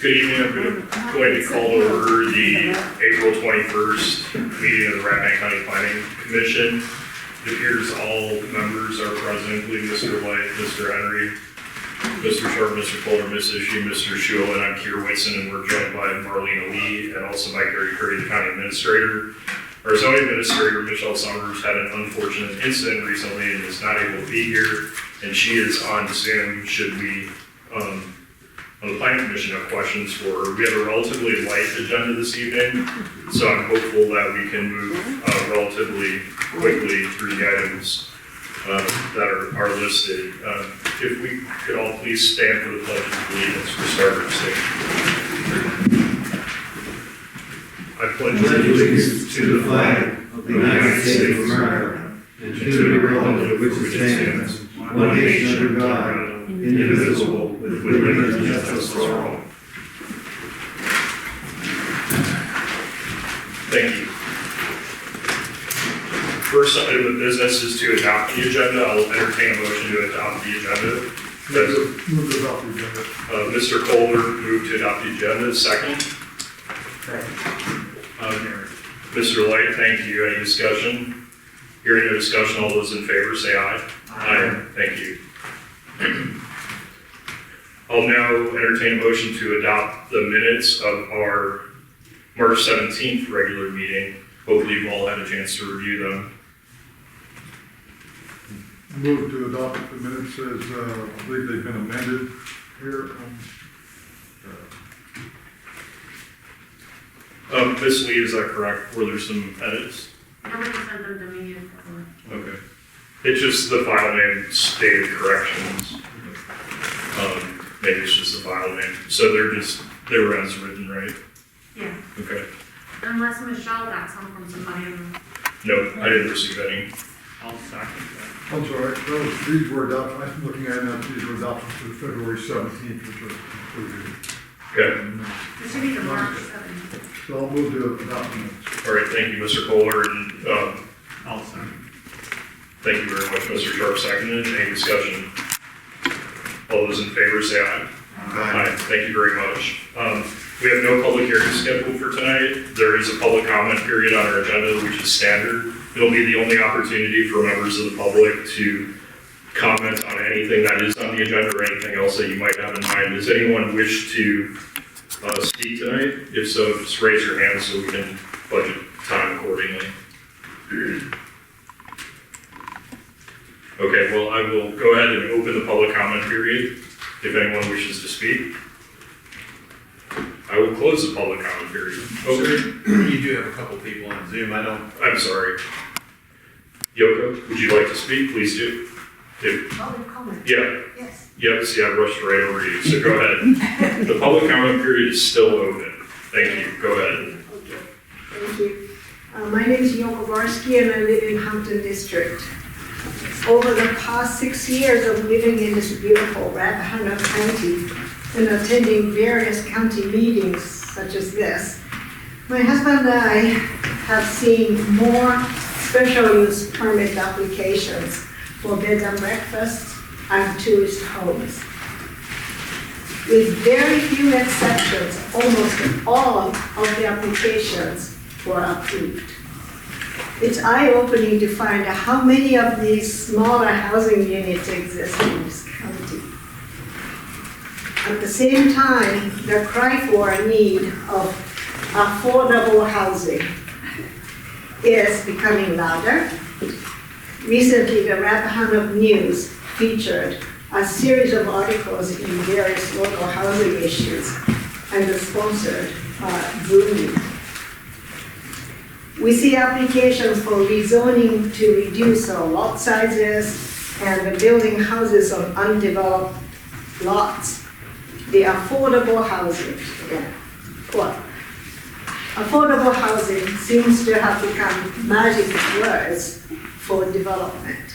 Good evening. I'm going to call over the April 21st meeting of the Rappahannock County Planning Commission. It appears all members are present, including Mr. Light, Mr. Henry, Mr. Sharp, Mr. Fuller, Ms. Ishii, Mr. Schuel, and I'm Keir Whitson, and we're joined by Marlena Lee and also by Gary Curry, the County Administrator. Our zoning administrator, Michelle Summers, had an unfortunate incident recently and is not able to be here, and she is on Zoom should we, on the Planning Commission, have questions for her. We have a relatively light agenda this evening, so I'm hopeful that we can move relatively quickly through the items that are listed. If we could all please stand for the Pledge of Allegiance for starters. I pledge allegiance to the flag of the United States of America and to the republic which it stands, one nation under God, indivisible, with liberty and justice for all. Thank you. First item of business is to adopt the agenda. I'll entertain a motion to adopt the agenda. Move to adopt the agenda. Mr. Kohler moved to adopt the agenda. Second. Mr. Light, thank you. Any discussion? Hearing no discussion, all those in favor say aye. Aye. Thank you. I'll now entertain a motion to adopt the minutes of our March 17th regular meeting. Hopefully you've all had a chance to review them. Move to adopt the minutes as, I believe they've been amended here. Ms. Lee, is that correct? Were there some edits? Nobody sent them to me yet. Okay. It's just the file name stated corrections. Maybe it's just the file name. So they were as written, right? Yeah, Okay. unless Michelle got some from somebody in the. No, I didn't receive any. I'll second that. I'm sorry, these were adopted, I'm looking at now, these were adopted to February 17th, which are included. Okay. It should be the March 7th. So I'll move to adopt the minutes. All right, thank you, Mr. Kohler, and I'll second. thank you very much, Mr. Sharp, seconded. Any discussion? All those in favor say aye. Aye. Thank you very much. We have no public hearing scheduled for tonight. There is a public comment period on our agenda, which is standard. It'll be the only opportunity for members of the public to comment on anything that is on the agenda or anything else that you might have in mind. Does anyone wish to speak tonight? If so, just raise your hand so we can budget time accordingly. Okay, well, I will go ahead and open the public comment period if anyone wishes to speak. I will close the public comment period. Okay. You do have a couple people on Zoom. I'm sorry. Yoko, would you like to speak? Please do. Public comment. Yeah. Yes. Yep, see, I rushed right over you, so go ahead. The public comment period is still open. Thank you, go ahead. Okay, thank you. My name is Yoko Barsky and I live in Hampton District. Over the past 6 years of living in this beautiful Rappahannock County and attending various county meetings such as this, my husband and I have seen more special use permit applications for bed and breakfasts and tourist homes. With very few exceptions, almost all of the applications were approved. It's eye-opening to find out how many of these smaller housing units exist in this county. At the same time, the cry for a need of affordable housing is becoming louder. Recently, the Rappahannock News featured a series of articles in various local housing issues and the sponsored Zoom. We see applications for rezoning to reduce our lot sizes and building houses on undeveloped lots. The affordable housing, again, quote, affordable housing seems to have become magic words for development.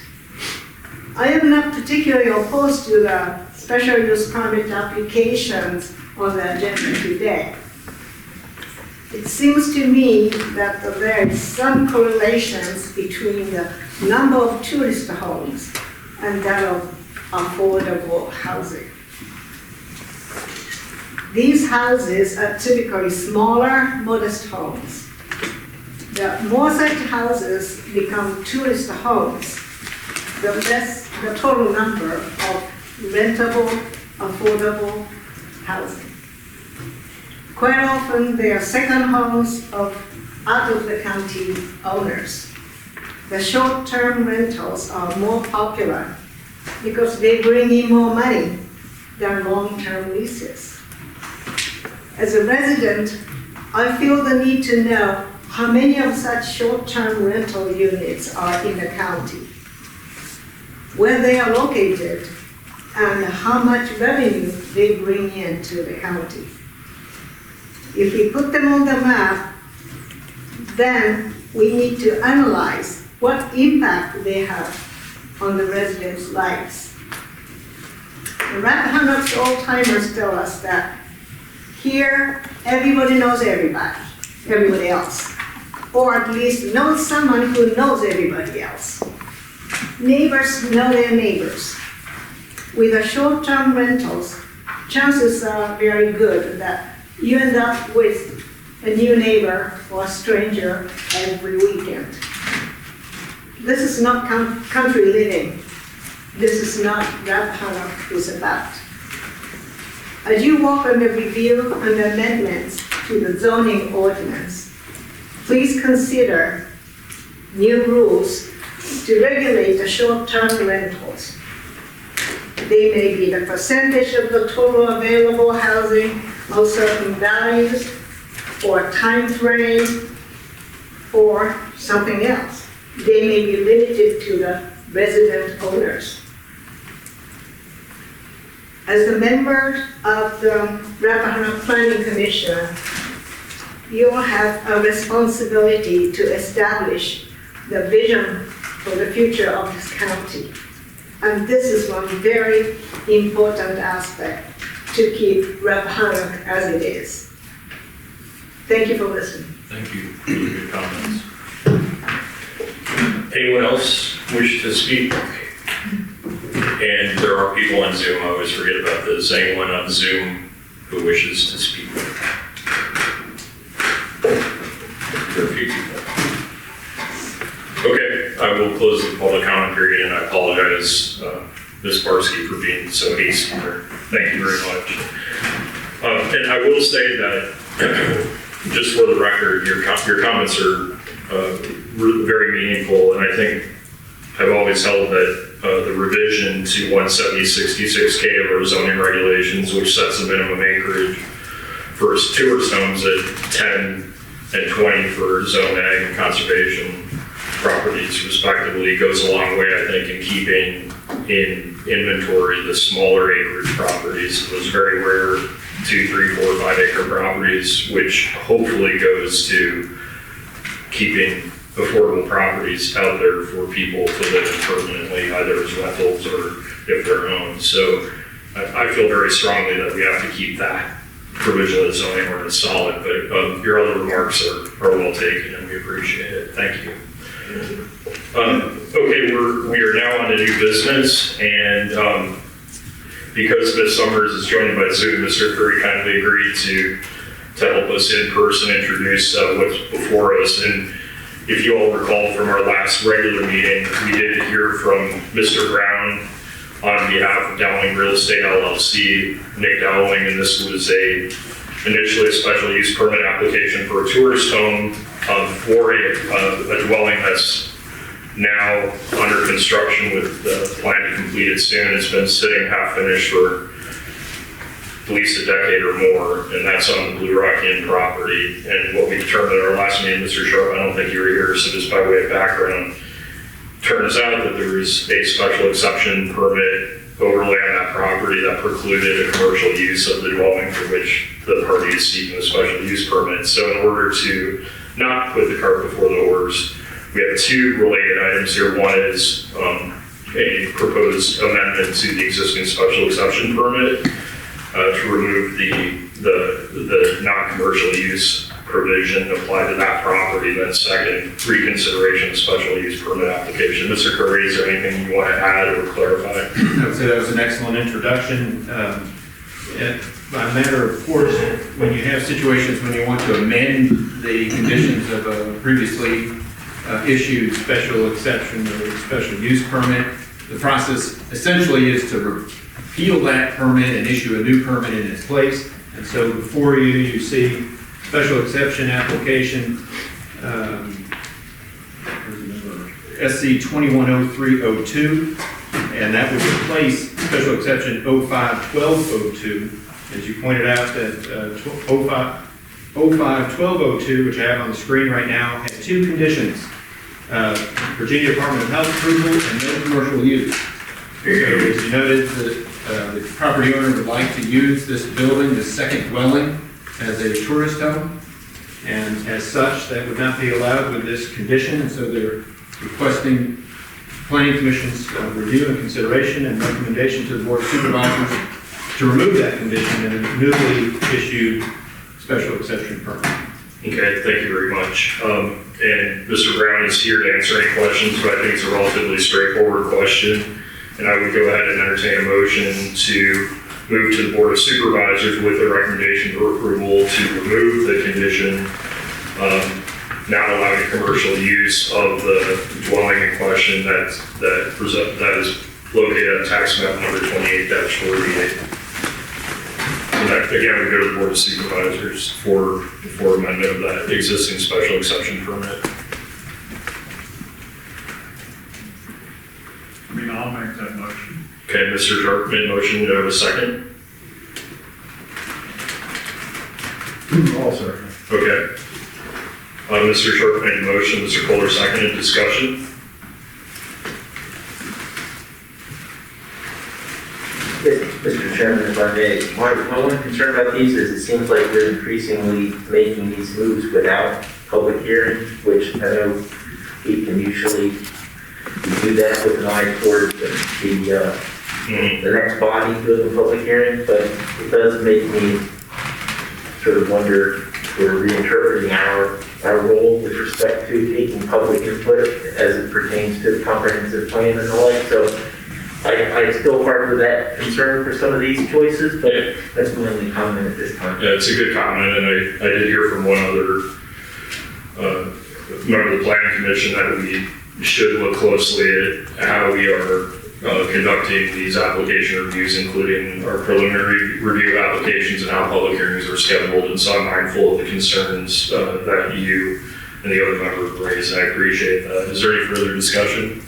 I am not particularly opposed to the special use permit applications on the agenda today. It seems to me that there is some correlations between the number of tourist homes and that of affordable housing. These houses are typically smaller, modest homes. The more such houses become tourist homes, the less the total number of rentable, affordable housing. Quite often, they are second homes of out-of-the-county owners. The short-term rentals are more popular because they bring in more money than long-term leases. As a resident, I feel the need to know how many of such short-term rental units are in the county, where they are located, and how much revenue they bring into the county. If we put them on the map, then we need to analyze what impact they have on the residents' lives. The Rappahannock old-timers tell us that here, everybody knows everybody else, or at least knows someone who knows everybody else. Neighbors know their neighbors. With the short-term rentals, chances are very good that you end up with a new neighbor or a stranger every weekend. This is not country living. This is not what Rappahannock is about. As you work on the review and the amendments to the zoning ordinance, please consider new rules to regulate the short-term rentals. They may be the percentage of the total available housing of certain values, or time frame, or something else. They may be limited to the resident owners. As a member of the Rappahannock Planning Commission, you have a responsibility to establish the vision for the future of this county. And this is one very important aspect to keep Rappahannock as it is. Thank you for listening. Thank you for the good comments. Anyone else wish to speak? And there are people on Zoom, I always forget about this. Anyone on Zoom who wishes to speak? There are a few people. Okay, I will close the public comment period, and I apologize, Ms. Barsky, for being so hasty here. Thank you very much. And I will say that, just for the record, your comments are very meaningful, and I think I've always held that the revision to 170-66K of our zoning regulations, which sets a minimum acreage for tourist homes at 10 and 20 for zone ag and conservation properties respectively, goes a long way, I think, in keeping in inventory the smaller acreage properties, those very rare 2, 3, 4, 5 acre properties, which hopefully goes to keeping affordable properties out there for people to live in permanently, either as rentals or if they're owned. So I feel very strongly that we have to keep that provision of the zoning ordinance solid, but your other remarks are well taken and we appreciate it. Thank you. Okay, we are now on to new business, and because Ms. Summers is joining by Zoom, Mr. Curry kindly agreed to help us in person introduce what's before us. And if you all recall from our last regular meeting, we did hear from Mr. Brown on behalf of Dowling Real Estate LLC, Nick Dowling, and this was initially a special use permit application for a tourist home for a dwelling that's now under construction with the plan to complete it soon. It's been sitting half finished for at least a decade or more, and that's on the Blue Rock Inn property. And what we determined at our last meeting, Mr. Sharp, I don't think you were here, so just by way of background, turns out that there is a special exception permit overlay on that property that precluded a commercial use of the dwelling for which the party is seeking a special use permit. So in order to not put the cart before the horse, we have two related items here. One is a proposed amendment to the existing special exception permit to remove the non-commercial use provision applied to that property. Then second, reconsideration of special use permit application. Mr. Curry, is there anything you want to add or clarify? I would say that was an excellent introduction. by matter of course, when you have situations when you want to amend the conditions of a previously issued special exception or special use permit, the process essentially is to repeal that permit and issue a new permit in its place. And so before you, you see special exception application SC 210302, and that would replace special exception 051202. As you pointed out, that 051202, which I have on the screen right now, has two conditions: Virginia Department of Health approval and no commercial use. So as you noted, the property owner would like to use this building, this second dwelling, as a tourist home, and as such, that would not be allowed with this condition, and so they're requesting Planning Commission's review and consideration and recommendation to the Board of Supervisors to remove that condition in a newly issued special exception permit. Okay, thank you very much. And Mr. Brown is here to answer any questions, but I think it's a relatively straightforward question. And I would go ahead and entertain a motion to move to the Board of Supervisors with a recommendation for approval to remove the condition, not allowing commercial use of the dwelling in question that is located on tax map number 28-48. And that, again, we go to the Board of Supervisors for amendment of that existing special exception permit. I mean, I'll make that motion. Okay, Mr. Sharp made motion. Do I have a second? All second. Okay. Mr. Sharp made a motion. Mr. Kohler seconded. Discussion? Mr. Chairman, if I may, my one concern about these is it seems like they're increasingly making these moves without public hearing, which I know we can usually do that with an eye toward the next body doing the public hearing, but it does make me sort of wonder if we're reinterpreting our role with respect to taking public input as it pertains to the comprehensive plan and the like. So I still harbor that concern for some of these choices, but that's my only comment at this time. Yeah, it's a good comment, and I did hear from one other member of the Planning Commission that we should look closely at how we are conducting these application reviews, including our preliminary review applications and how public hearings are scheduled. And so I'm mindful of the concerns that you and the other members raised, and I appreciate that. Is there any further discussion?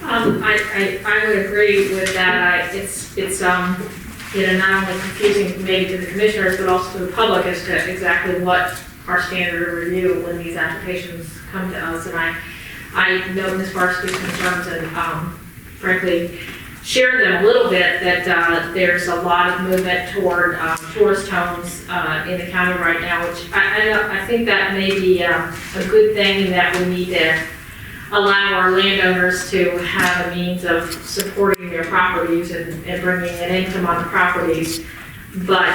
I would agree with that. It's not only confusing maybe to the commissioners, but also to the public as to exactly what our standard of review when these applications come to us. And I know Ms. Varsky's concerns and frankly share them a little bit, that there's a lot of movement toward tourist homes in the county right now, which I think that may be a good thing, and that we need to allow our landowners to have a means of supporting their properties and bringing an income on the properties. But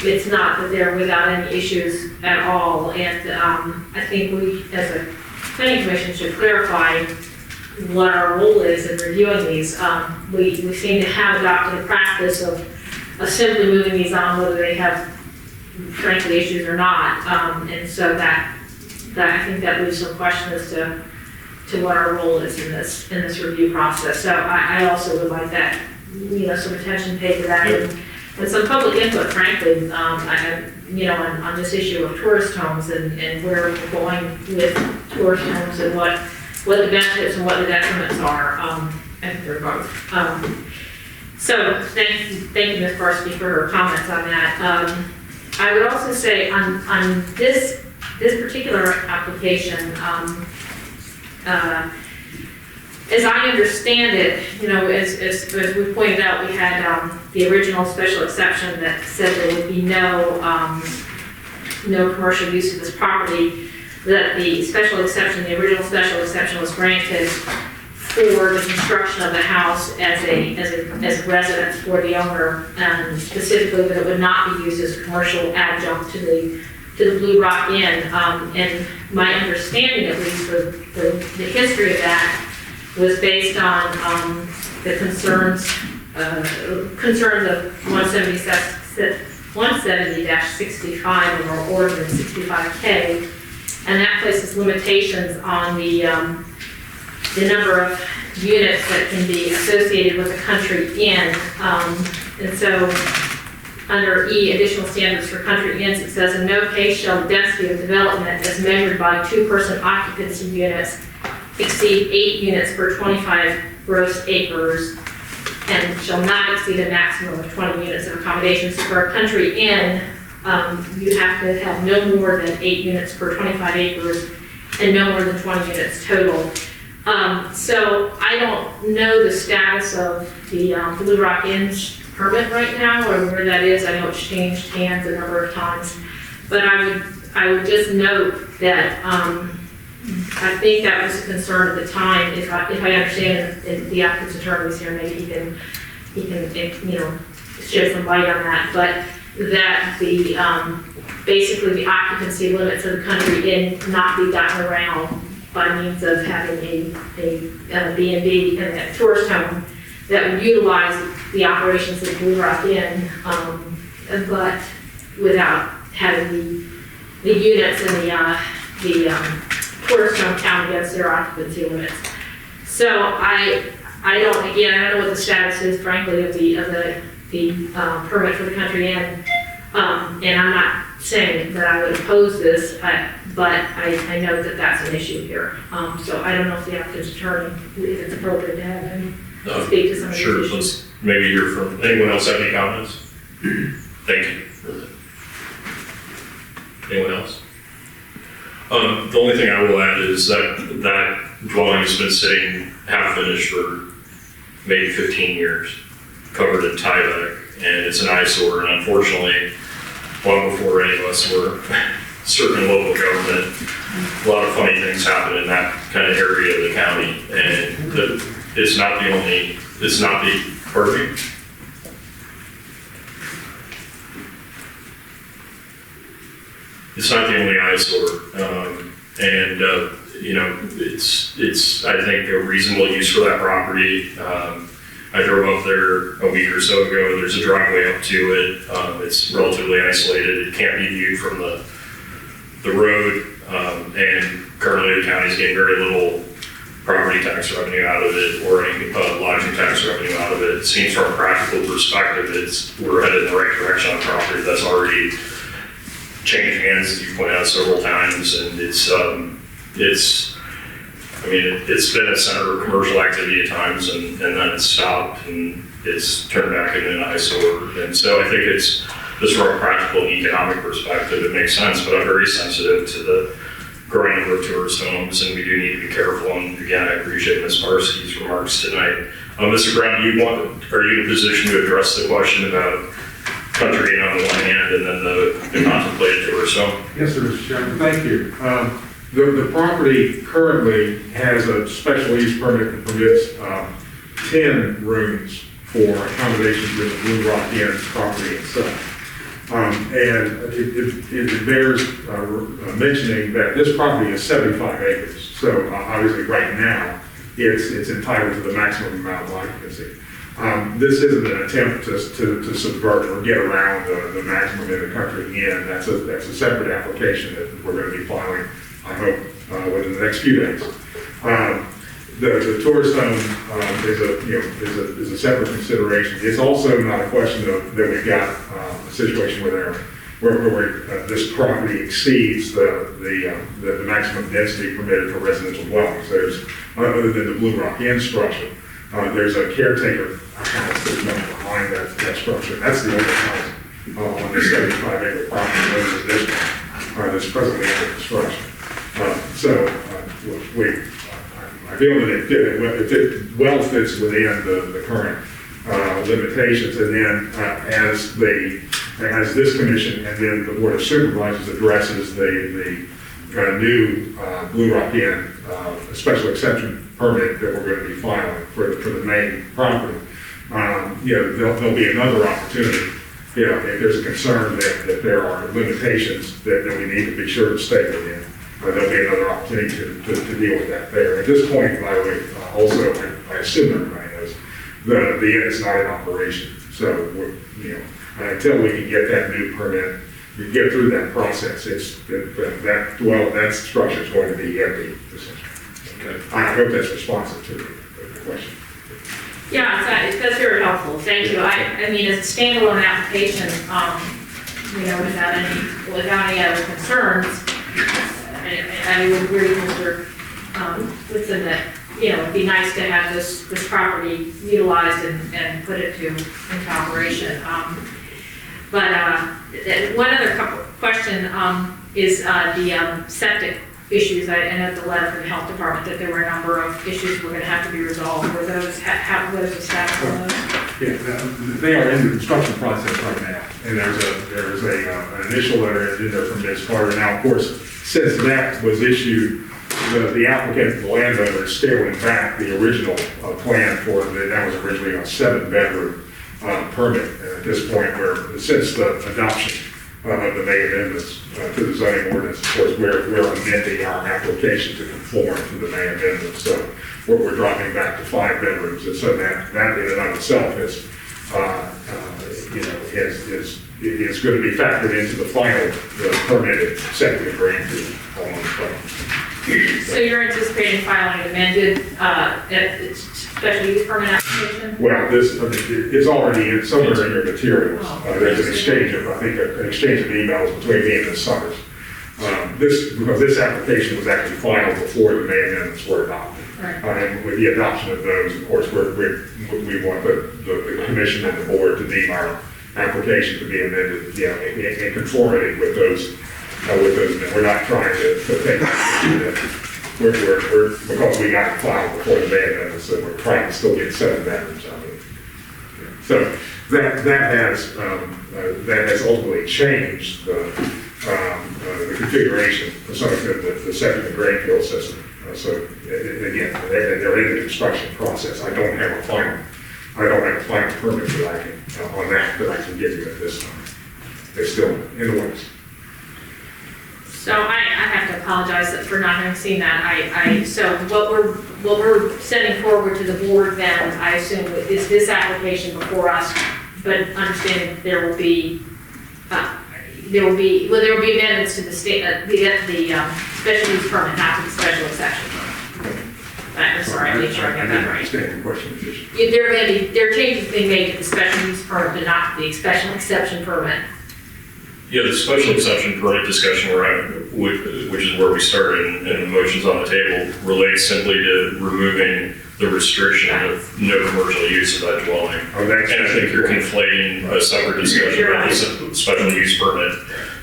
it's not that they're without any issues at all. And I think we, as a planning commission, should clarify what our role is in reviewing these. We seem to have adopted a practice of simply moving these on whether they have, frankly, issues or not. And so that I think that leaves some question as to what our role is in this review process. So I also would like that, some attention paid to that, and some public input, frankly, on this issue of tourist homes and where we're going with tourist homes and what the benefits and what the detriments are. I think they're both. So thank you, Ms. Varsky, for her comments on that. I would also say on this particular application, as I understand it, as we pointed out, we had the original special exception that said there would be no commercial use of this property. That the special exception, the original special exception, was granted for the construction of the house as a residence for the owner, and specifically that it would not be used as a commercial adjunct to the Blue Rock Inn. And my understanding, at least for the history of that, was based on the concerns concerns of 170-65 of our ordinance 65K, and that places limitations on the number of units that can be associated with a country inn. And so under E, additional standards for country inns, it says, in no case shall the density of development as measured by two-person occupancy units exceed 8 units per 25 gross acres, and shall not exceed a maximum of 20 units of accommodation. So for a country inn, you have to have no more than 8 units per 25 acres and no more than 20 units total. So I don't know the status of the Blue Rock Inn's permit right now, or where that is. I know it's changed hands a number of times, but I would just note that I think that was a concern at the time. If I understand the applicant's attorney was here, maybe he can shed some light on that. But that the basically the occupancy limits of the country inn not be gotten around by means of having a B&B and a tourist home that would utilize the operations of Blue Rock Inn, but without having the units and the tourist home count against their occupancy limits. So I don't know what the status is, frankly, of the permit for the country inn, and I'm not saying that I would oppose this, but I know that that's an issue here. So I don't know if the applicant's attorney, if it's appropriate to have him speak to some of these Sure, issues. let's maybe hear from, anyone else have any comments? Thank you. Anyone else? The only thing I will add is that dwelling has been sitting half finished for maybe 15 years, covered in tieback, and it's an eyesore, and unfortunately, long before any of us were serving local government, a lot of funny things happen in that kind of area of the county, and it's not the, pardon me? It's not the only eyesore, it's I think a reasonable use for that property. I drove up there a week or so ago. There's a driveway up to it. It's relatively isolated. It can't be viewed from the road, and currently the county's getting very little property tax revenue out of it, or any lodging tax revenue out of it. It seems from a practical perspective, we're headed in the right direction on property that's already changed hands, as you pointed out several times, and it's been a center of commercial activity at times, and then it's stopped, and it's turned back into an eyesore. And so I think it's, just from a practical and economic perspective, it makes sense, but I'm very sensitive to the growing number of tourist homes, and we do need to be careful. And again, I appreciate Ms. Barsky's remarks tonight. Mr. Brown, are you in a position to address the question about country inn on the one hand and then the contemplated tourist home? Yes, sir, Mr. Chairman, thank you. The property currently has a special use permit that permits 10 rooms for accommodations in the Blue Rock Inn property itself. And it bears mentioning that this property is 75 acres. So obviously right now, it's entitled to the maximum amount of occupancy. This isn't an attempt to subvert or get around the maximum in the country inn. That's a separate application that we're going to be filing, I hope, within the next few days. The tourist home is a separate consideration. It's also not a question of that we've got a situation where this property exceeds the maximum density permitted for residential dwellings. There's, other than the Blue Rock Inn structure, there's a caretaker house that's behind that structure. That's the only house on this 75-acre property that's presently under construction. I feel that it well fits within the current limitations, and then as this commission and then the Board of Supervisors addresses the new Blue Rock Inn special exception permit that we're going to be filing for the main property, there'll be another opportunity. If there's a concern that there are limitations that we need to be sure to stay within, there'll be another opportunity to deal with that there. At this point, by the way, also, I assume everybody knows the inn is not in operation. So, you know, until we can get that new permit, we get through that process, that structure is going to be empty, essentially. Okay. I hope that's responsive to the question. Yeah, that's very helpful, thank you. I mean, as a standalone application, you know, without any other concerns, I would agree with Mr. Whitson that, you know, it'd be nice to have this property utilized and put it into operation. But one other question is the septic issues. I know the letter from the health department that there were a number of issues were going to have to be resolved. Were those, what is the status on those? Yeah, they are in the construction process right now, and there's an initial letter in there from Ms. Carter. Now, of course, since that was issued, the applicant, the landowner, is scaling back the original plan for that was originally a 7-bedroom permit. And at this point, since the adoption of the May amendments to the zoning ordinance, of course, we're amending our application to conform to the May amendments. So we're dropping back to 5 bedrooms, and so that in and of itself is, you know, is going to be factored into the final permitted septic drainage on the plan. So you're anticipating filing an amended special use permit application? Well, this is already somewhere in your materials. There's an exchange of, I think, an exchange of emails between me and Ms. Summers. Because this application was actually filed before the May amendments were adopted. Right. And with the adoption of those, of course, we want the commission and the board to deem our application to be amended, you know, in conformity with those. We're not trying to take we're because we got it filed before the May amendments, so we're trying to still get 7 bedrooms out of it. So that has ultimately changed the configuration of some of the septic and drain field system. So again, they're in the construction process. I don't have a final permit that I can on that I can give you at this time. They're still in the works. So I have to apologize for not having seen that. So what we're sending forward to the board then, I assume, is this application before us, but understanding there will be amendments to the state, the special use permit, not to the special exception permit. I'm sorry, I made sure I got that right. Understand the question. There are changes being made to the special use permit, but not the special exception permit. Yeah, the special exception permit discussion we're having, which is where we started, and the motions on the table, relates simply to removing the restriction of no commercial use of that dwelling. And I think you're conflating a separate discussion about the special use permit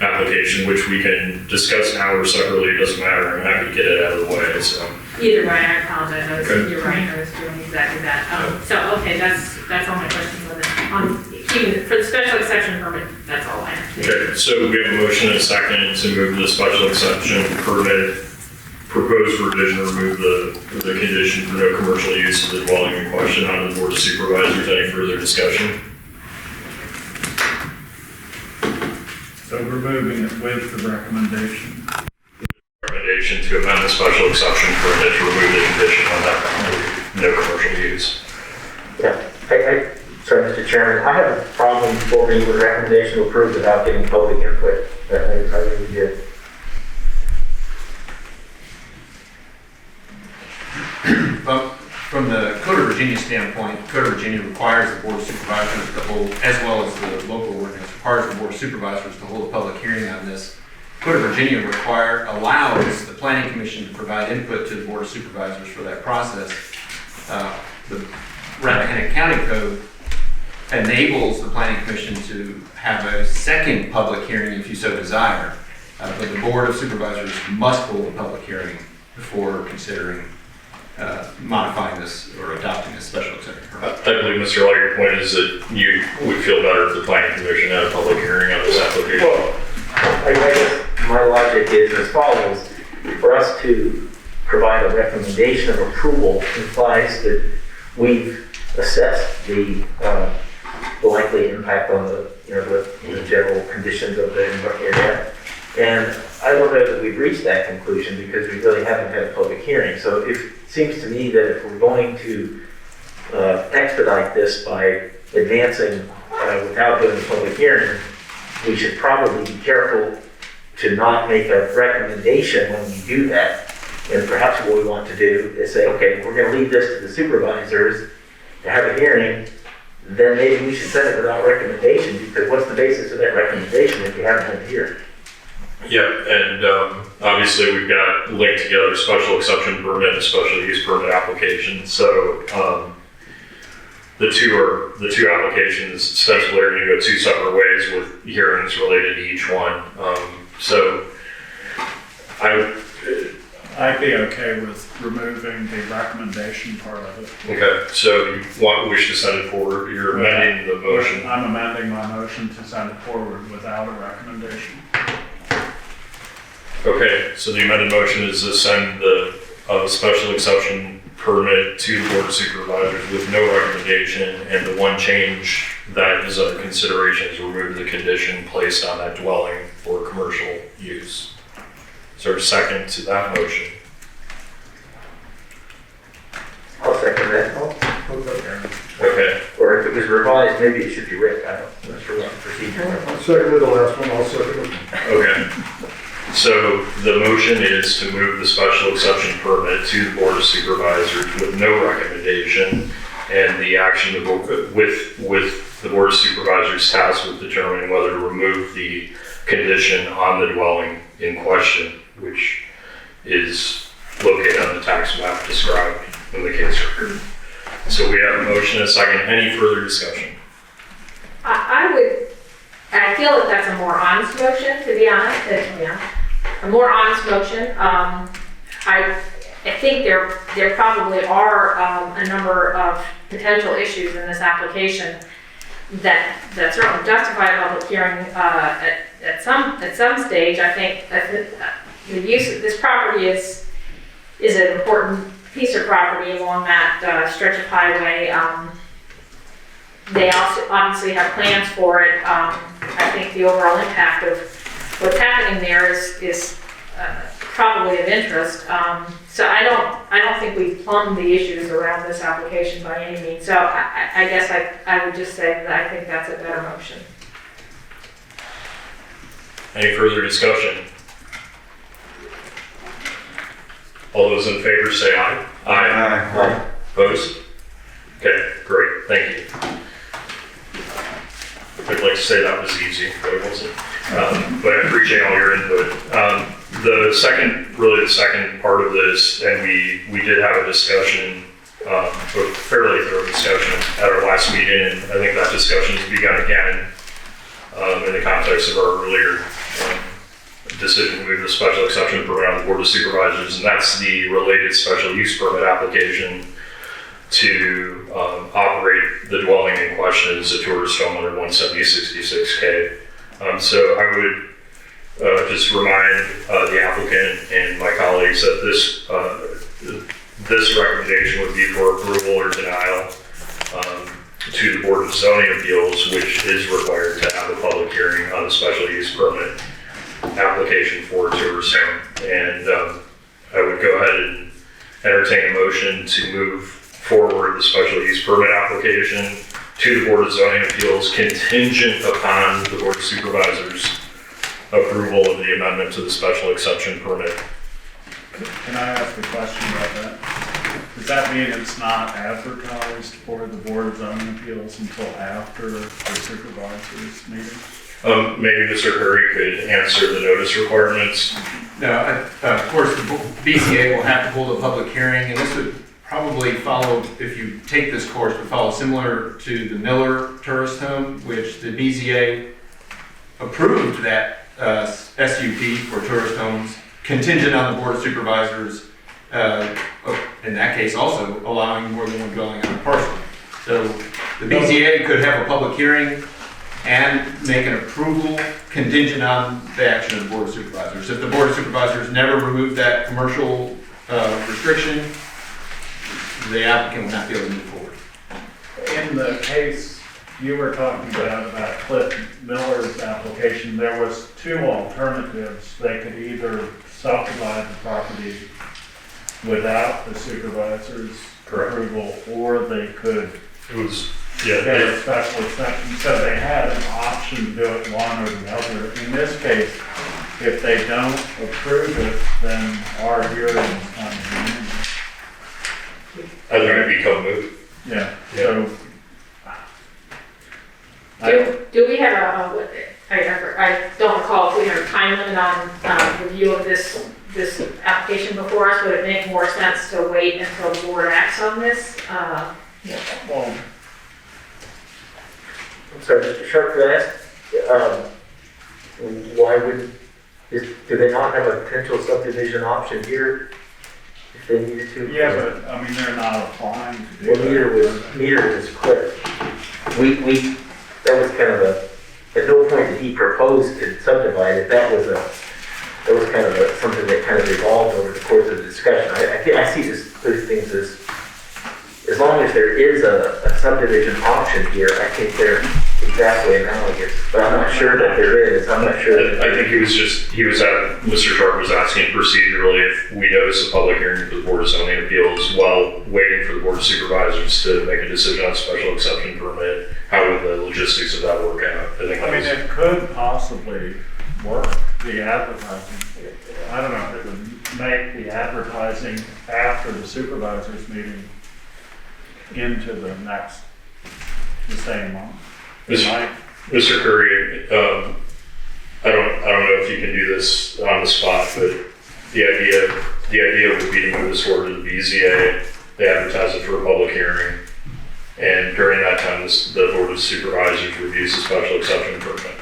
application, which we can discuss now or separately, it doesn't matter, I'm happy to get it out of the way, so. Either way, I apologize, Okay. You're right, I was doing exactly that. So, okay, that's all my questions on that. For the special exception permit, that's all I have to say. Okay, so we have a motion and a second to move the special exception permit, proposed revision, remove the condition for no commercial use of the dwelling in question on the board of supervisors. Any further discussion? So we're moving it with the recommendation. Recommendation to amend the special exception permit to remove the condition on that property, no commercial use. Yeah, sorry, Mr. Chairman, I have a problem for me with recommendation to approve without getting public input. I really do. Well, from the Code of Virginia standpoint, Code of Virginia requires the Board of Supervisors to hold, as well as the local ordinance, requires the Board of Supervisors to hold a public hearing on this. Code of Virginia allows the Planning Commission to provide input to the Board of Supervisors for that process. The Rappahannock County Code enables the Planning Commission to have a second public hearing if you so desire. But the Board of Supervisors must hold a public hearing before considering modifying this or adopting this special exception permit. I believe, Mr. Law, your point is that you would feel better if the planning commission had a public hearing on this application. Well, I guess my logic is as follows. For us to provide a recommendation of approval implies that we've assessed the likely impact on the general conditions of the area. And I don't know that we've reached that conclusion because we really haven't had a public hearing. So it seems to me that if we're going to expedite this by advancing without doing a public hearing, we should probably be careful to not make a recommendation when we do that. And perhaps what we want to do is say, okay, we're going to leave this to the supervisors to have a hearing, then maybe we should send it without recommendation, because what's the basis of that recommendation if you haven't had a hearing? Yep, and obviously we've got linked together special exception permit and special use permit application. So the two applications essentially are going to go two separate ways with hearings related to each one. So I'd be okay with removing the recommendation part of it. okay, so you wish to send it forward, you're amending the motion. I'm amending my motion to send it forward without a recommendation. Okay, so the amended motion is to send the special exception permit to the board of supervisors with no recommendation, and the one change that is under consideration is remove the condition placed on that dwelling for commercial use. Is there a second to that motion? I'll second that. Okay, Or if it was revised, maybe it should be Rick. I don't know. That's for what procedure. I'll second the last one, I'll second it. okay. So the motion is to move the special exception permit to the board of supervisors with no recommendation, and the action with the board of supervisors tasked with determining whether to remove the condition on the dwelling in question, which is located on the tax map described in the case record. So we have a motion and a second. Any further discussion? I feel that that's a more honest motion, to be honest, a more honest motion. I think there probably are a number of potential issues in this application that certainly justify a public hearing at some stage. I think the use of this property is an important piece of property along that stretch of highway. They also obviously have plans for it. I think the overall impact of what's happening there is probably of interest. So I don't think we've plumbed the issues around this application by any means. So I guess I would just say that I think that's a better motion. Any further discussion? All those in favor say aye. Aye. Opposed? Okay, great, thank you. I'd like to say that was easy, but it wasn't. But I appreciate all your input. The second part of this, and we did have a discussion, a fairly thorough discussion at our last meeting, and I think that discussion has begun again in the context of our earlier decision to move the special exception permit on the board of supervisors, and that's the related special use permit application to operate the dwelling in question as a tourist home under 170-66K. So I would just remind the applicant and my colleagues that this recommendation would be for approval or denial to the Board of Zoning Appeals, which is required to have a public hearing on the special use permit application for a tourist home. And I would go ahead and entertain a motion to move forward the special use permit application to the Board of Zoning Appeals contingent upon the Board of Supervisors approval of the amendment to the special exception permit. Can I ask a question about that? Does that mean it's not advertised for the Board of Zoning Appeals until after the supervisors meeting? Maybe Mr. Curry could answer the notice requirements. No, of course, the BCA will have to hold a public hearing, and this would probably follow, if you take this course, would follow similar to the Miller tourist home, which the BCA approved that SUP for tourist homes, contingent on the Board of Supervisors, in that case also allowing more than one dwelling on a parcel. So the BCA could have a public hearing and make an approval contingent on the action of the Board of Supervisors. If the Board of Supervisors never removed that commercial restriction, the applicant would not be able to move forward. In the case you were talking about Cliff Miller's application, there was two alternatives. They could either subdivide the property without the supervisor's approval, or they could It was, get yeah, a special exception, so they had an option to do it one or the other. In this case, if they don't approve it, then our hearing is not continued. I think it'd become moot. Yeah, so. Do we have I don't recall if we have a time limit on review of this application before us. Would it make more sense to wait until the board acts on this? Well, I'm sorry, Mr. Sharp, could I ask, why do they not have a potential subdivision option here if they needed to? yeah, but, I mean, they're not applying to do Well, that. neither was Cliff. That was kind of at no point did he propose to subdivide it. That was kind of something that kind of evolved over the course of the discussion. I see those things as long as there is a subdivision option here, I think they're exactly analogous. But I'm not sure that there is. I'm not sure. I think Mr. Sharp was asking procedurally if we notice a public hearing for the Board of Zoning Appeals while waiting for the Board of Supervisors to make a decision on special exception permit, how would the logistics of that work out? I think I mean, that it could possibly work, the advertising. I don't know if it would make the advertising after the supervisors meeting into the same month. It might. Mr. Curry, I don't know if you can do this on the spot, but the idea would be to move this forward to the BZA, they advertise it for a public hearing, and during that time, the Board of Supervisors reviews the special exception permit.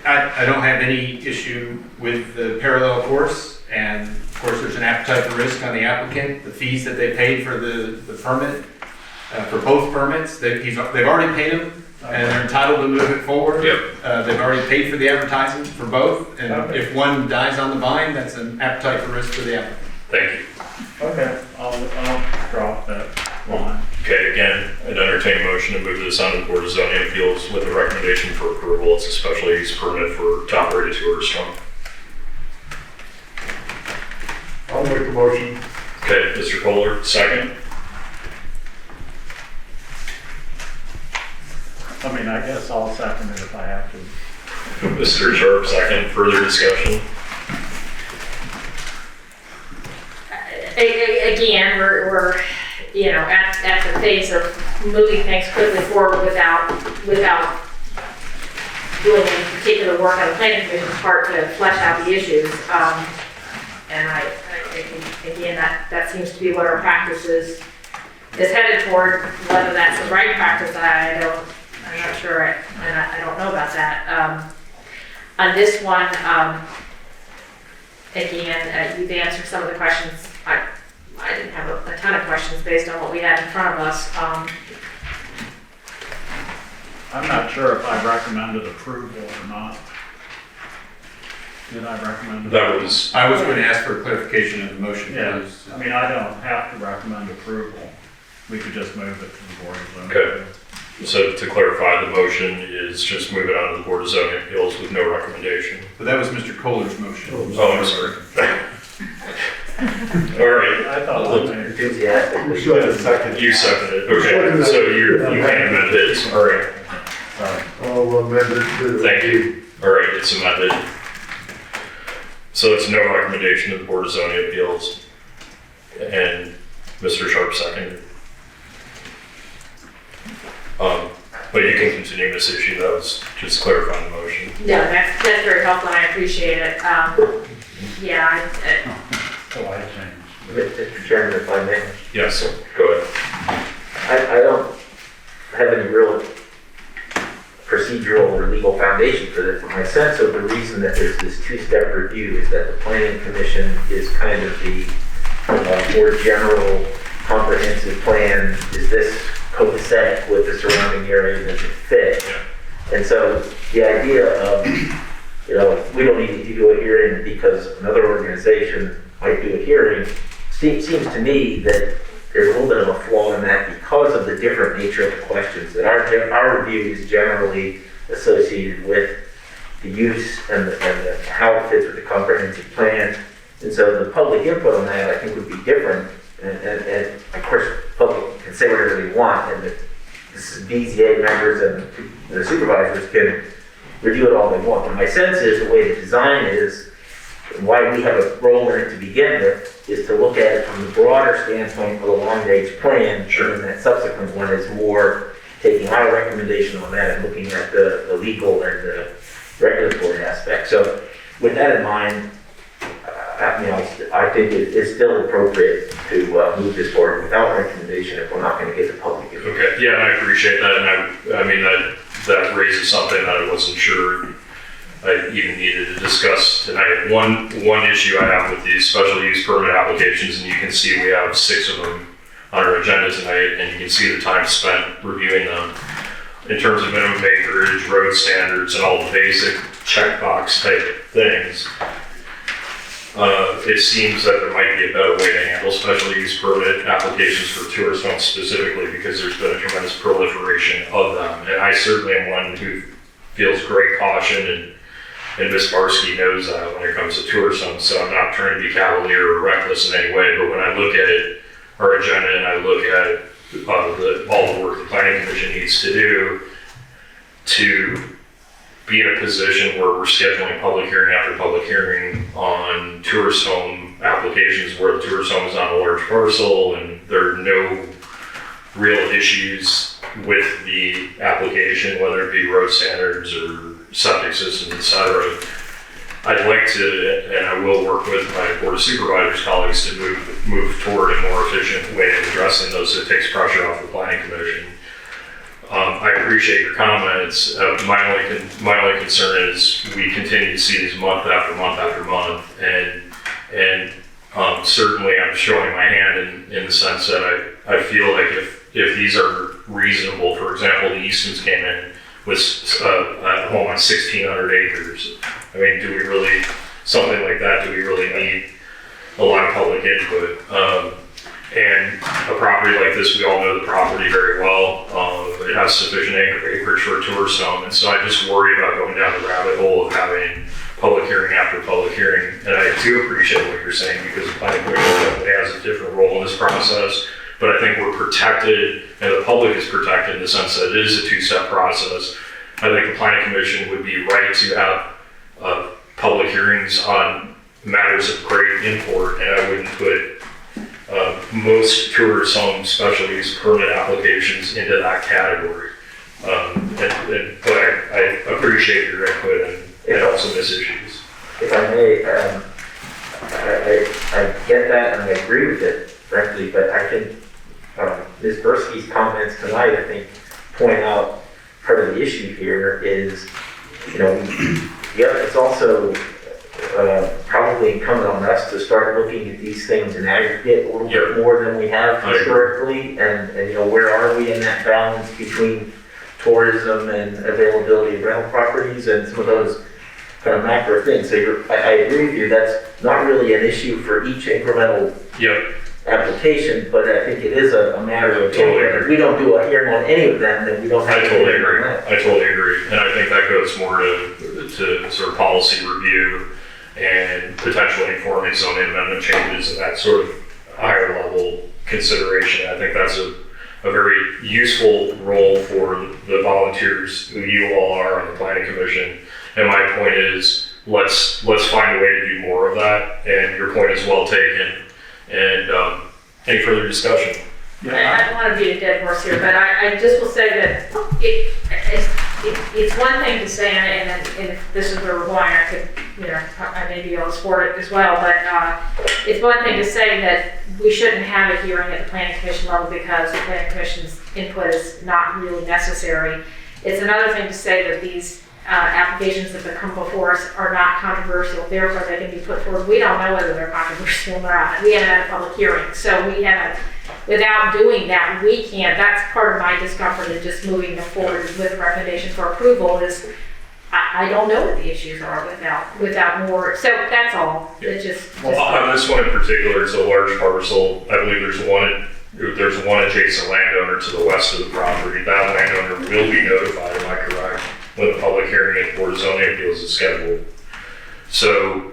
I don't have any issue with the parallel course, and of course, there's an appetite for risk on the applicant. The fees that they paid for the permit, for both permits, they've already paid them, and they're entitled to move it forward. Yep. They've already paid for the advertising for both, and Okay. if one dies on the vine, that's an appetite for risk for the applicant. Thank you. Okay, I'll drop that line. Okay, again, I'd entertain a motion to move this on to the Board of Zoning Appeals with a recommendation for approval. It's a special use permit for to operate a tourist home. I'll make the motion. Okay, Mr. Kohler, second. I mean, I guess I'll second it if I have to. Mr. Sharp, second. Further discussion? Again, we're at the phase of moving things quickly forward without doing any particular work on the planning commission's part to flesh out the issues. And I think, again, that seems to be what our practice is headed toward. Whether that's the right practice, I'm not sure, and I don't know about that. On this one, again, you've answered some of the questions. I didn't have a ton of questions based on what we had in front of us. I'm not sure if I recommended approval or not. Did I recommend? That was, I was going to ask for clarification in the motion. Yeah, Please. I mean, I don't have to recommend approval. We could just move it to the Board of Zoning. Okay. So to clarify, the motion is just move it on to the Board of Zoning Appeals with no recommendation. But that was Mr. Kohler's motion. Oh, I'm sorry. All right. I thought it was Enthusiastic. We should have a second. You seconded. Okay, so you can amend it. All right. sorry. I'll amend it to. Thank you. All right, it's amended. So it's no recommendation to the Board of Zoning Appeals. And Mr. Sharp seconded. But you can continue this issue. That was just clarifying the motion. No, that's very helpful, and I appreciate it. Yeah, So I changed. Mr. Chairman, if I may. Yes, go ahead. I don't have any real procedural or legal foundation for this. My sense of the reason that there's this two-step review is that the planning commission is kind of the more general comprehensive plan. Is this copacetic with the surrounding area? Does it fit? Yeah. And so the idea of, we don't need to do a hearing because another organization might do a hearing, seems to me that there's a little bit of a flaw in that because of the different nature of the questions, that our review is generally associated with the use and how it fits with the comprehensive plan. And so the public input on that, I think, would be different. And of course, public can say whatever they want, and the BZA members and the supervisors can review it all they want. But my sense is the way the design is, and why we have a role in it to begin with, is to look at it from the broader standpoint of the long-range plan. Sure. And that subsequent one is more taking our recommendation on that and looking at the legal and the regulatory aspect. So with that in mind, I think it is still appropriate to move this forward without recommendation if we're not going to get the public input. Okay, yeah, and I appreciate that, and I mean, that raises something that I wasn't sure I even needed to discuss tonight. One issue I have with these special use permit applications, and you can see we have 6 of them on our agenda tonight, and you can see the time spent reviewing them in terms of minimum acreage, road standards, and all the basic checkbox type things. It seems that there might be a better way to handle special use permit applications for tourist homes specifically, because there's been a tremendous proliferation of them. And I certainly am one who feels great caution, and Ms. Barsky knows that when it comes to tourist homes. So I'm not trying to be cavalier or reckless in any way, but when I look at it, our agenda, and I look at all the work the Planning Commission needs to do to be in a position where we're scheduling public hearing after public hearing on tourist home applications where the tourist home is on a large parcel and there are no real issues with the application, whether it be road standards or septic systems, etc. I'd like to, and I will work with my Board of Supervisors colleagues to move toward a more efficient way of addressing those, so it takes pressure off the Planning Commission. I appreciate your comments. My only concern is we continue to see these month after month after month, and certainly I'm showing my hand in the sense that I feel like if these are reasonable, for example, the Eastons came in with a home on 1,600 acres. I mean, do we really, something like that, do we really need a lot of public input? And a property like this, we all know the property very well. It has sufficient acreage for a tourist home, and so I just worry about going down the rabbit hole of having public hearing after public hearing. And I do appreciate what you're saying, because the Planning Commission definitely has a different role in this process. But I think we're protected, and the public is protected in the sense that it is a 2-step process. I think the Planning Commission would be right to have public hearings on matters of great import, and I wouldn't put most tourist home special use permit applications into that category. But I appreciate your input and also miss issues. If I may, I get that and I agree with it, frankly, but I think Ms. Bursky's comments tonight, I think, point out part of the issue here is, it's also probably incumbent on us to start looking at these things in aggregate a little bit more than we have historically, and where are we in that balance between tourism and availability of rental properties and some of those kind of macro things. So I agree with you, that's not really an issue for each incremental application, but I think it is a matter of if we don't do a hearing on any of them, then we don't have to. I totally agree, and I think that goes more to sort of policy review and potentially informing zoning amendment changes and that sort of higher level consideration. I think that's a very useful role for the volunteers who you all are on the Planning Commission. And my point is, let's find a way to do more of that. And your point is well taken. And any further discussion? I don't want to beat a dead horse here, but I just will say that it's one thing to say, and if this is where we're going, I could, I may be able to support it as well, but it's one thing to say that we shouldn't have a hearing at the Planning Commission level because the Planning Commission's input is not really necessary. It's another thing to say that these applications that have come before us are not controversial, therefore they can be put forward. We don't know whether they're controversial or not. We haven't had a public hearing, so we haven't. Without doing that, we can't. That's part of my discomfort in just moving forward with a recommendation for approval is I don't know what the issues are without more. So that's all. It's just on this one in particular, it's a large parcel. I believe there's one adjacent landowner to the west of the property. That landowner will be notified, am I correct, when the public hearing at Board of Zoning Appeals is scheduled. So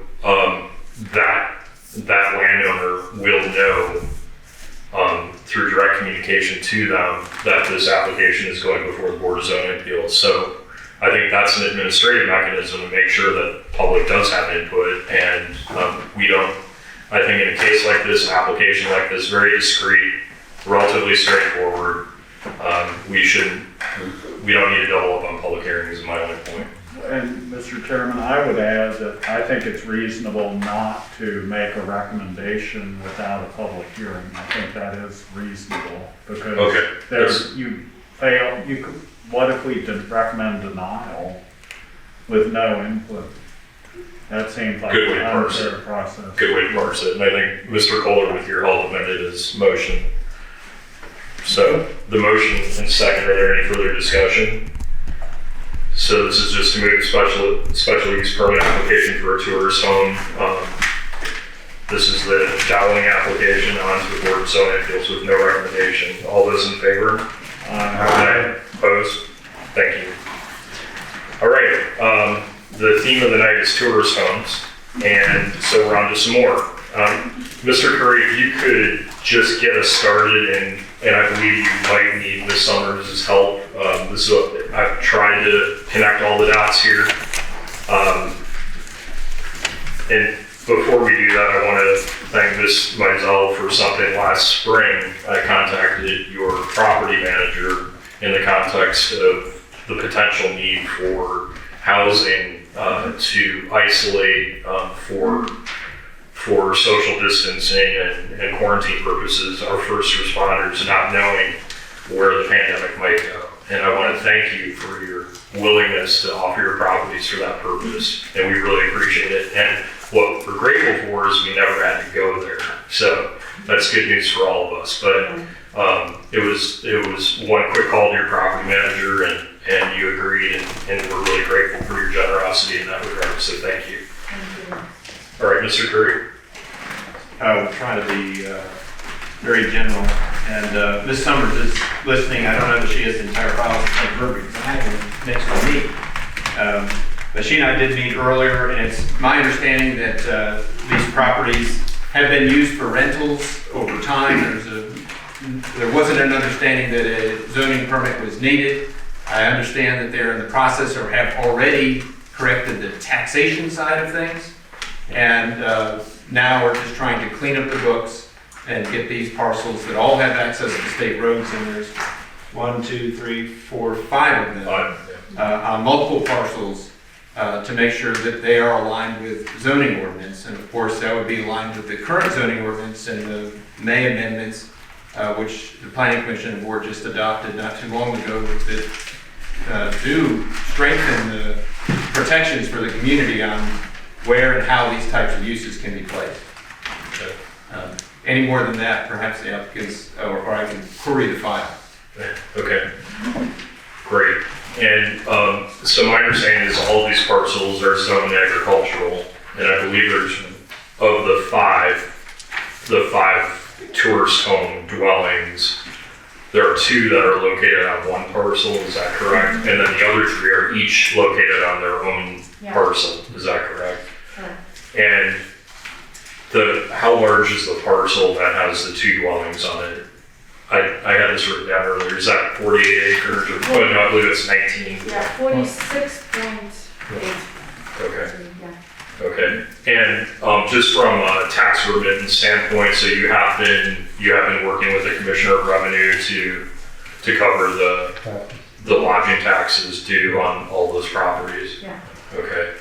that that landowner will know through direct communication to them that this application is going before the Board of Zoning Appeals. So I think that's an administrative mechanism to make sure that the public does have input, and we don't, I think in a case like this, an application like this, very discreet, relatively straightforward, we don't need to double up on public hearings, is my only point. And Mr. Chairman, I would add that I think it's reasonable not to make a recommendation without a public hearing. I think that is reasonable because Okay. you fail, what if we recommend denial with no input? That seems like Good way an to parse unfair it. process. Good way to parse it, and I think Mr. Kohler with your help amended his motion. So the motion and second, are there any further discussion? So this is just to move special use permit application for a tourist home. This is the dowling application onto the Board of Zoning Appeals with no recommendation. All those in favor? Aye. Opposed? Thank you. All right, the theme of the night is tourist homes, and so we're on to some more. Mr. Curry, if you could just get us started, and I believe you might need Ms. Summers' help. I've tried to connect all the dots here. And before we do that, I want to thank Ms. Mizell for something last spring. I contacted your property manager in the context of the potential need for housing to isolate for social distancing and quarantine purposes, our first responders, not knowing where the pandemic might go. And I want to thank you for your willingness to offer your properties for that purpose, and we really appreciate it. And what we're grateful for is we never had to go there. So that's good news for all of us. But it was one quick call to your property manager, and you agreed, and we're really grateful for your generosity in that regard. So thank you. Thank you. All right, Mr. Curry. I'll try to be very general. And Ms. Summers is listening. I don't know that she has the entire file in front of her because I have it next to me. But she and I did meet earlier, and it's my understanding that these properties have been used for rentals over time. There wasn't an understanding that a zoning permit was needed. I understand that they're in the process or have already corrected the taxation side of things. And now we're just trying to clean up the books and get these parcels that all have access to state roads, and there's 1, 2, 3, 4, 5 of them on multiple parcels to make sure that they are aligned with zoning ordinance. And of course, that would be aligned with the current zoning ordinance and the May amendments, which the Planning Commission and Board just adopted not too long ago, that do strengthen the protections for the community on where and how these types of uses can be placed. Any more than that, perhaps the applicants, or I can query the file. Okay, great. And so my understanding is all of these parcels are zoned agricultural, and I believe there's, of the five tourist home dwellings, there are 2 that are located on one parcel, is that correct? And then the other 3 are each located on their own parcel, is that correct? And how large is the parcel that has the 2 dwellings on it? I had this written down earlier. Is that 48 acres? No, I believe it's 19. Yeah, 46.8. Okay. Yeah. Okay. And just from a tax remittance standpoint, so you have been working with the Commissioner of Revenue to cover the lodging taxes due on all those properties? Yeah. Okay.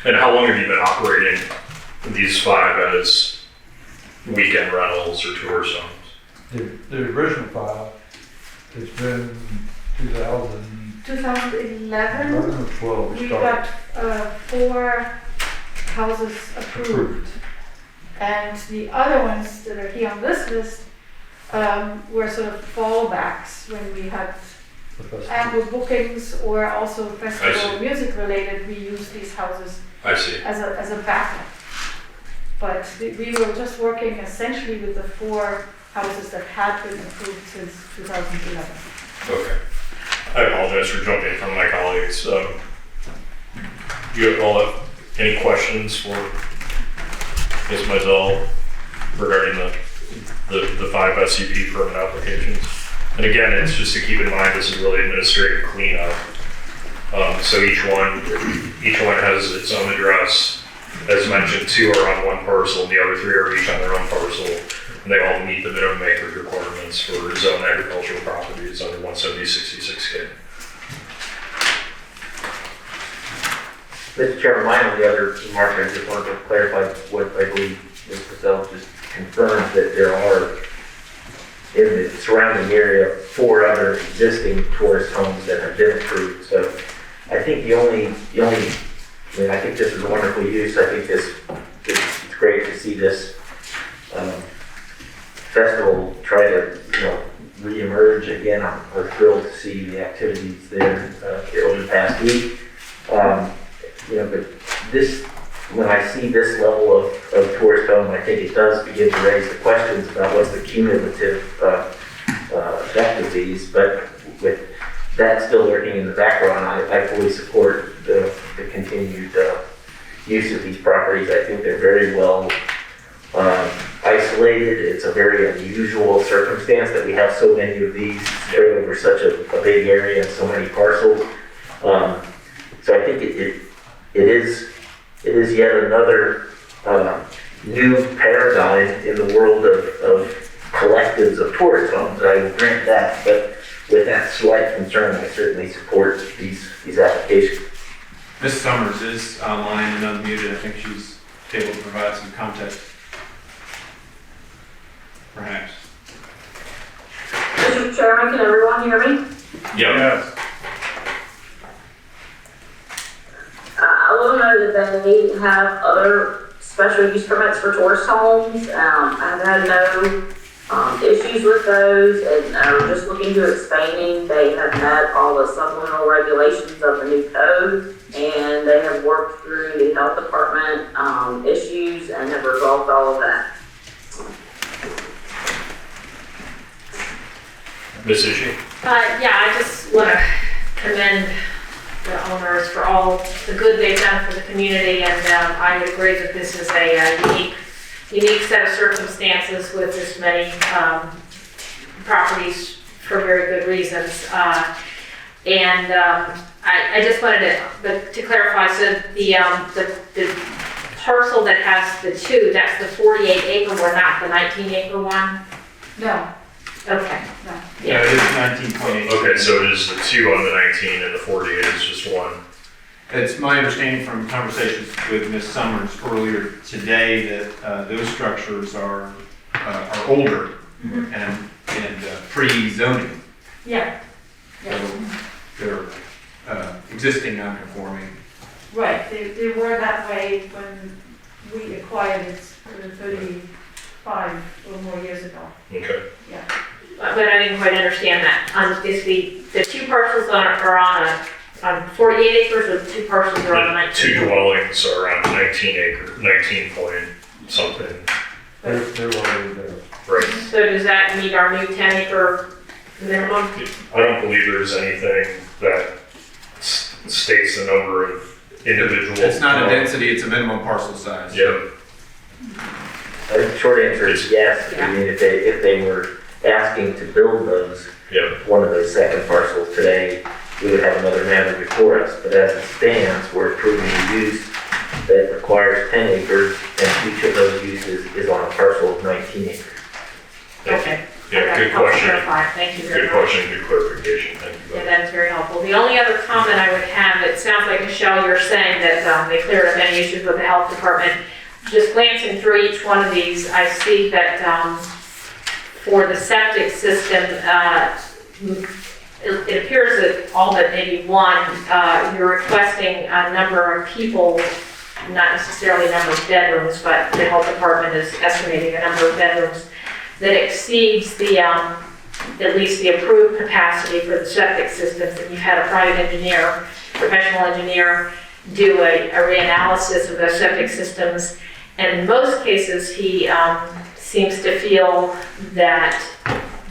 And how long have you been operating these 5 as weekend rentals or tourist homes? The original file, it's been 2011, or 12. we got 4 houses approved. And the other ones that are here on this list were sort of fallbacks when we had ample bookings or also festival music related. We used these houses I see. as a backup. But we were just working essentially with the 4 houses that had been approved since 2011. Okay. I apologize for jumping from my colleagues. You all have any questions for Ms. Mizell, regarding the 5 SCP permit applications. And again, it's just to keep in mind, this is really administrative cleanup. So each one has its own address. As mentioned, 2 are on one parcel, and the other 3 are each on their own parcel. And they all meet the minimum acreage requirements for zone agricultural properties under 170-66K. Mr. Chairman, my only other remark, I just wanted to clarify what I believe Ms. Purcell just confirmed, that there are in the surrounding area 4 other existing tourist homes that have been approved. So I think I think this is a wonderful use. I think it's great to see this festival try to, reemerge again. I was thrilled to see the activities there over the past week. But this, when I see this level of tourist home, I think it does begin to raise the questions about what's the cumulative effect of these. But with that still lurking in the background, I fully support the continued use of these properties. I think they're very well isolated. It's a very unusual circumstance that we have so many of these spread over such a big area and so many parcels. So I think it is yet another new paradigm in the world of collectives of tourist homes. I will grant that, but with that slight concern, I certainly support these applications. Ms. Summers is online and unmuted. I think she's able to provide some context. Perhaps. Mr. Chairman, can everyone hear me? Yes. I will know that they have other special use permits for tourist homes. I've had no issues with those, and I'm just looking to expanding. They have met all the supplemental regulations of the new code, and they have worked through the health department issues and have resolved all of that. Ms. Ishii? Yeah, I just want to commend the owners for all the good they've done for the community, and I would agree that this is a unique set of circumstances with this many properties for very good reasons. I just wanted to clarify, so the parcel that has the 2, that's the 48 acre one, not the 19 acre one? No. Okay. No. Yeah, it is 19.8. Okay, so it is the 2 on the 19 and the 48 is just 1. It's my understanding from conversations with Ms. Summers earlier today that those structures are older and pre-zoning. Yeah. So they're existing non-conforming. Right, they were that way when we acquired it 35 or more years ago. Okay. Yeah. But I didn't quite understand that. Is the 2 parcels are on 48 acres, or the 2 parcels are on 19? The 2 dwellings are on 19 point something. They're already there. Right. So does that meet our new 10 acre minimum? I don't believe there's anything that states the number of individuals. It's not a density, it's a minimum parcel size. Yep. I think the short answer is yes. Yeah. I mean, if they were asking to build those, Yep. one of those second parcels today, we would have another matter before us. But as it stands, we're approving a use that requires 10 acres, and each of those uses is on a parcel of 19 acres. Okay. Yeah, Okay, good helps question. clarify. Thank you very Good much. question, good clarification. Thank you. Yeah, that is very helpful. The only other comment I would have, it sounds like, Michelle, you're saying that they cleared up any issues with the health department. Just glancing through each one of these, I see that for the septic system, it appears that all but maybe one, you're requesting a number of people, not necessarily a number of bedrooms, but the health department is estimating a number of bedrooms that exceeds the, at least the approved capacity for the septic systems. And you've had a private engineer, professional engineer, do a reanalysis of those septic systems. And in most cases, he seems to feel that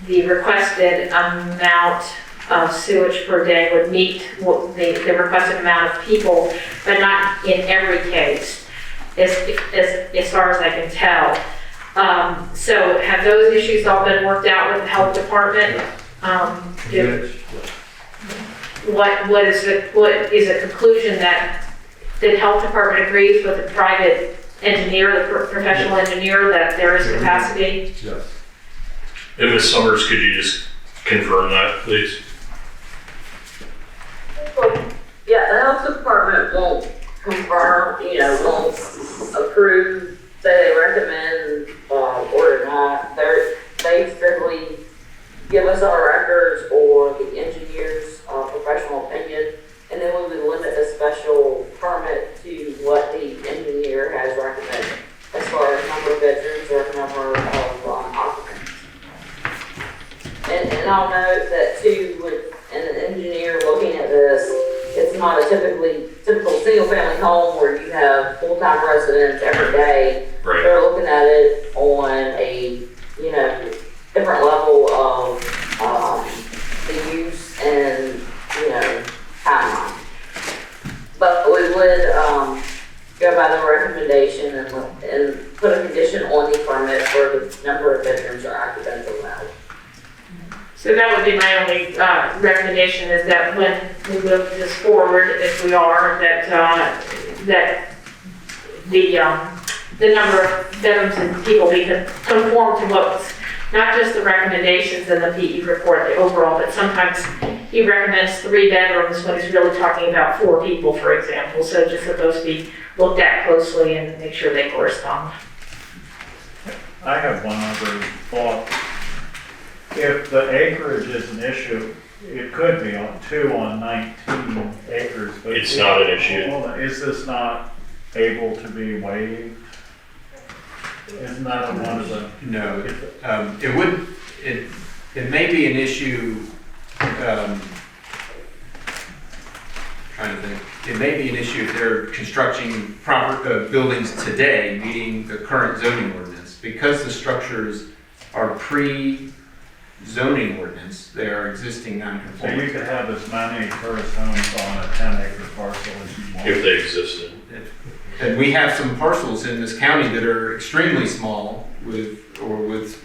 the requested amount of sewage per day would meet the requested amount of people, but not in every case. as far as I can tell. So have those issues all been worked out with the health department? What is the conclusion that the health department agrees with the private engineer, the professional engineer, that there is capacity? Yes. And Ms. Summers, could you just confirm that, please? Yeah, the health department won't confirm, won't approve, say they recommend, or not. They strictly give us our records or the engineer's professional opinion, and then we would limit the special permit to what the engineer has recommended as far as number of bedrooms or number of occupants. And I'll note that too, with an engineer looking at this, it's not a typical single-family home where you have full-time residents every day. Right. They're looking at it on a, different level of the use and, timeline. But we would go by the recommendation and put a condition on the permit for the number of bedrooms or occupants allowed. So that would be my only recommendation, is that when we move this forward, if we are, that the number of bedrooms and people be conform to what's, not just the recommendations in the PE report, the overall, but sometimes he recommends 3 bedrooms when he's really talking about 4 people, for example. So just that those be looked at closely and make sure they correspond. I have one other thought. If the acreage is an issue, it could be on 2 on 19 acres, but It's not an issue. Hold on, is this not able to be waived? Isn't that one of the? No, it would, it may be an issue, trying to think, it may be an issue if they're constructing proper, buildings today, meeting the current zoning ordinance. Because the structures are pre-zoning ordinance, they are existing So non-conforming. you could have as many tourist homes on a 10-acre parcel as you want. If they existed. And we have some parcels in this county that are extremely small with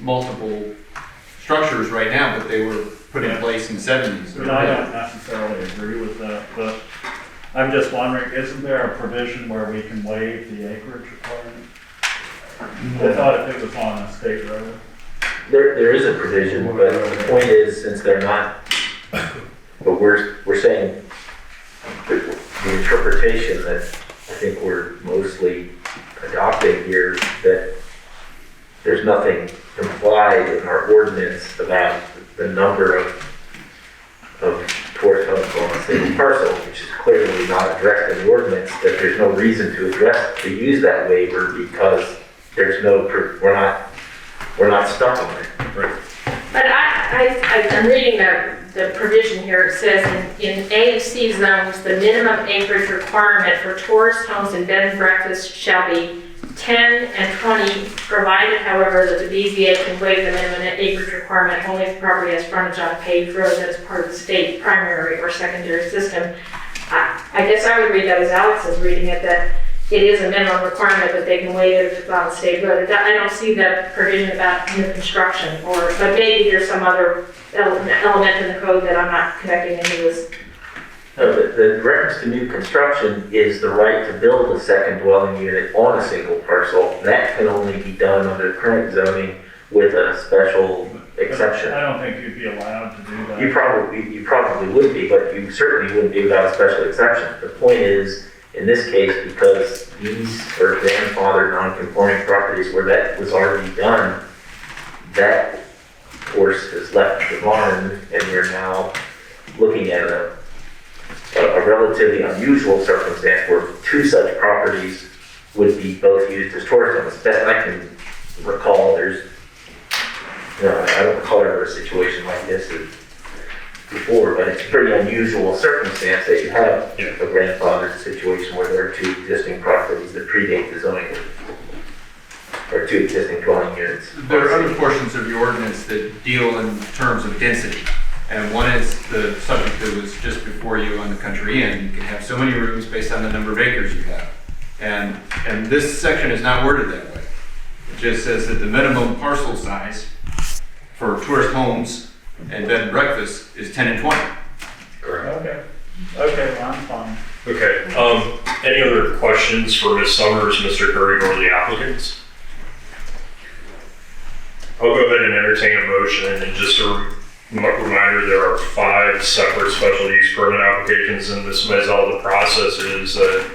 multiple structures right now, but they were put in place in the 70s. And I don't necessarily agree with that, but I'm just wondering, isn't there a provision where we can waive the acreage requirement? I thought if it was on a state road. There is a provision, but the point is, since they're not, but we're saying the interpretation that I think we're mostly adopting here, that there's nothing implied in our ordinance about the number of tourist homes on a single parcel, which is clearly not addressed in the ordinance, that there's no reason to use that waiver because there's no, we're not stuck on it. Right. But I'm reading the provision here. It says in A and C zones, the minimum acreage requirement for tourist homes and bed and breakfast shall be 10 and 20, provided, however, that the BZA can waive the minimum acreage requirement only if the property has frontage on a paved road that is part of the state primary or secondary system. I guess I would read that as Alex is reading it, that it is a minimum requirement that they can waive it if it's on a state road. I don't see the provision about new construction, but maybe there's some other element in the code that I'm not connecting into this. No, the reference to new construction is the right to build a second dwelling unit on a single parcel. That can only be done under current zoning with a special exception. I don't think you'd be allowed to do that. You probably would be, but you certainly wouldn't be without a special exception. The point is, in this case, because these are grandfathered non-conforming properties where that was already done, that horse has left the barn, and you're now looking at a relatively unusual circumstance where 2 such properties would be both used as tourist homes. That I can recall, there's, I don't recall ever a situation like this before, but it's a pretty unusual circumstance that you have a grandfathered situation where there are 2 existing properties that predate the zoning, or 2 existing dwelling units. There are other portions of the ordinance that deal in terms of density. And one is the subject that was just before you on the country inn. You can have so many rooms based on the number of acres you have. And And this section is not worded that way. It just says that the minimum parcel size for tourist homes and bed and breakfast is 10 and 20. Okay, okay, well, I'm fine. Okay, any other questions for Ms. Summers, Mr. Curry, or the applicants? I'll go ahead and entertain a motion, and just a reminder, there are 5 separate special use permit applications, and this is all the process is that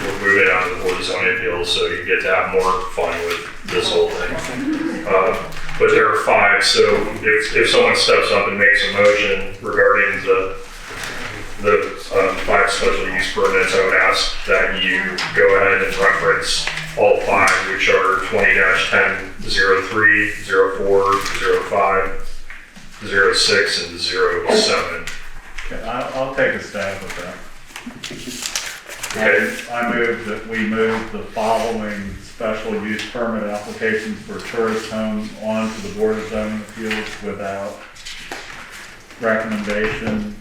we're moving on to the Board of Zoning Appeals, so you get to have more fun with this whole thing. But there are 5, so if someone steps up and makes a motion regarding the 5 special use permits, I would ask that you go ahead and reference all 5, which are 20-10, 03, 04, 05, 06, and 07. Okay, I'll take a stab at that. Okay. I move that we move the following special use permit applications for tourist homes onto the Board of Zoning Appeals without recommendation.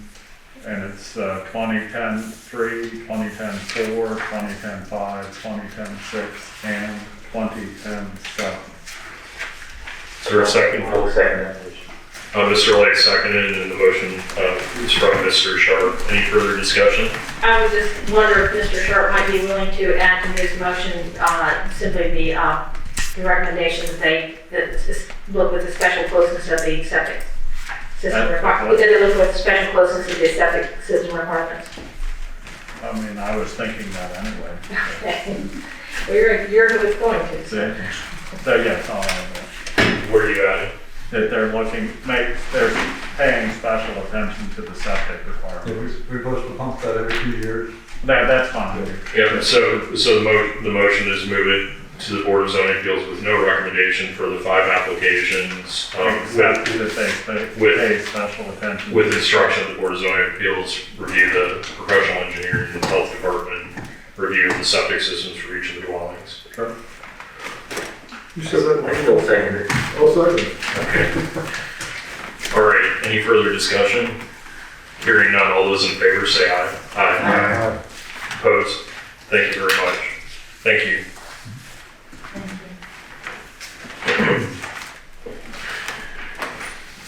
And it's 2010-3, 2010-4, 2010-5, 2010-6, and 2010-7. Is there a second? I'll second that motion. Mr. Lake seconded, and the motion is from Mr. Sharp. Any further discussion? I would just wonder if Mr. Sharp might be willing to add to his motion, simply the recommendation that look with the special closeness of the septic system requirements. That they look with special closeness of the septic system requirements. I mean, I was thinking that anyway. Well, you're who it's going to. So, yes, I'll add that. Where are you at? That they're they're paying special attention to the septic requirements. We're supposed to pump that every 2 years. That's fine. Yeah, so the motion is move it to the Board of Zoning Appeals with no recommendation for the 5 applications, Except that they pay special attention. with instruction of the Board of Zoning Appeals, review the professional engineering and health department, review the septic systems for each of the dwellings. Sure. You said that? I still second it. I'll second. Okay. All right, any further discussion? Hearing none, all those in favor say aye. Aye. Opposed? Thank you very much. Thank you.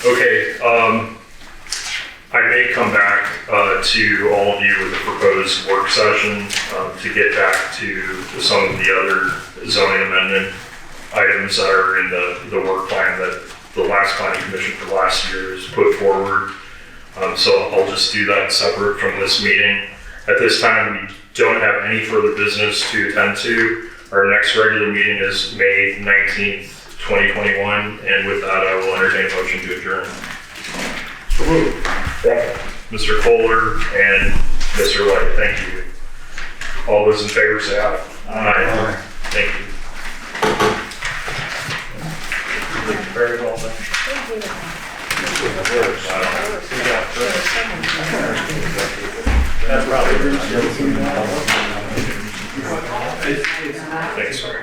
Okay, I may come back to all of you with a proposed work session to get back to some of the other zoning amendment items that are in the work plan that the last planning commission for last year has put forward. So I'll just do that separate from this meeting. At this time, we don't have any further business to attend to. Our next regular meeting is May 19th, 2021, and with that, I will entertain a motion to adjourn. So moved. Second. Mr. Kohler and Mr. White, thank you. All those in favor say aye. Aye. Thank you. Very well done. That's probably. Thanks, sir.